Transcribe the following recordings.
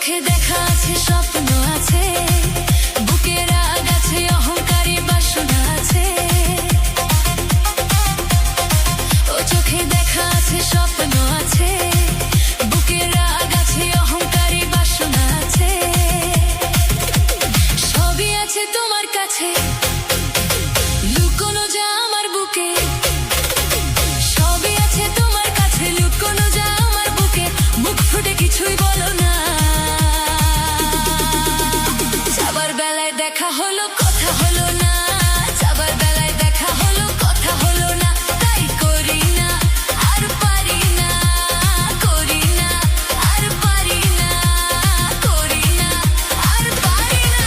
চোখে দেখা আছে, স্বপ্ন আছে, বুকে রাগ আছে, অহংকারী বাসনা আছে। ও চোখে দেখা আছে, স্বপ্ন আছে, বুকে রাগ আছে, অহংকারী বাসনা আছে। সবই আছে তোমার কাছে, লুকোনো যা আমার বুকে। সবই আছে তোমার কাছে, লুকোনো যা আমার বুকে। মুখ ফুটে কিছুই বলো না। যাবার বেলায় দেখা হলো, কথা হলো না। যাবার বেলায় দেখা হলো, কথা হলো না। তাই করি না, আর পারি না, করি না, আর পারি না, করি না, আর পারি না।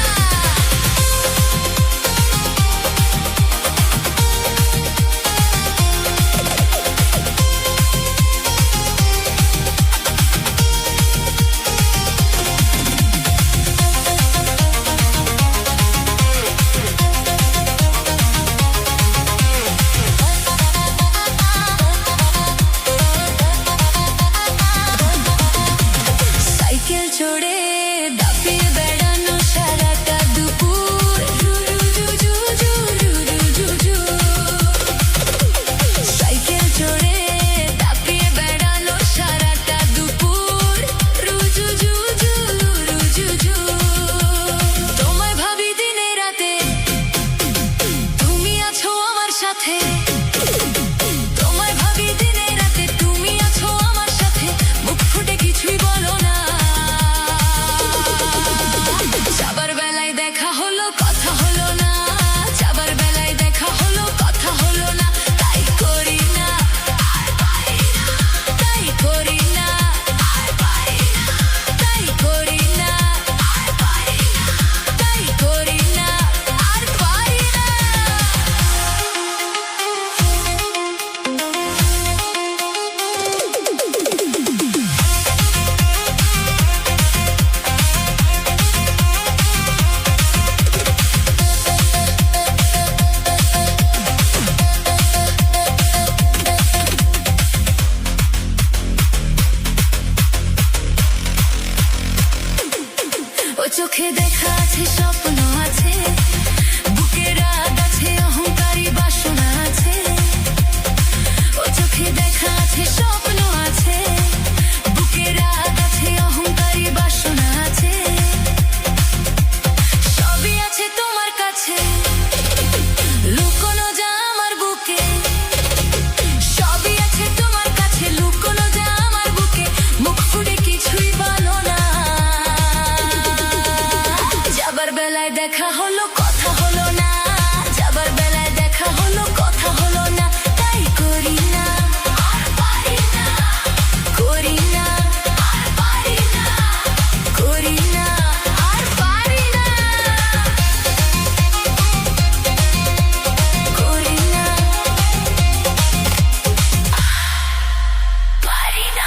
সাইকেল চড়ে দাপিয়ে বেড়ানো সারাটা দুপুর। সাইকেল চড়ে দাপিয়ে বেড়ানো সারাটা দুপুর। তোমায় ভাবি দিনে রাতে, তুমি আছো আমার সাথে। তোমায় ভাবি দিনে রাতে, তুমি আছো আমার সাথে। মুখ ফুটে কিছুই বলো না। যাবার বেলায় দেখা হলো, কথা হলো না। যাবার বেলায় দেখা হলো, কথা হলো না। তাই করি না, আর পারি না, তাই করি না, আর পারি না, তাই করি না, আর পারি না, তাই করি না, আর পারি না। ও চোখে দেখা আছে, স্বপ্ন আছে, বুকে রাগ আছে, অহংকারী বাসনা আছে। ও চোখে দেখা আছে, স্বপ্ন আছে, বুকে রাগ আছে, অহংকারী বাসনা আছে। সবই আছে তোমার কাছে, লুকোনো যা আমার বুকে। সবই আছে তোমার কাছে, লুকোনো যা আমার বুকে। মুখ ফুটে কিছুই বলো না। যাবার বেলায় দেখা হলো, কথা হলো না। যাবার বেলায় দেখা হলো, কথা হলো না। তাই করি না, আর পারি না, করি না, আর পারি না, করি না, আর পারি না, করি না, পারি না।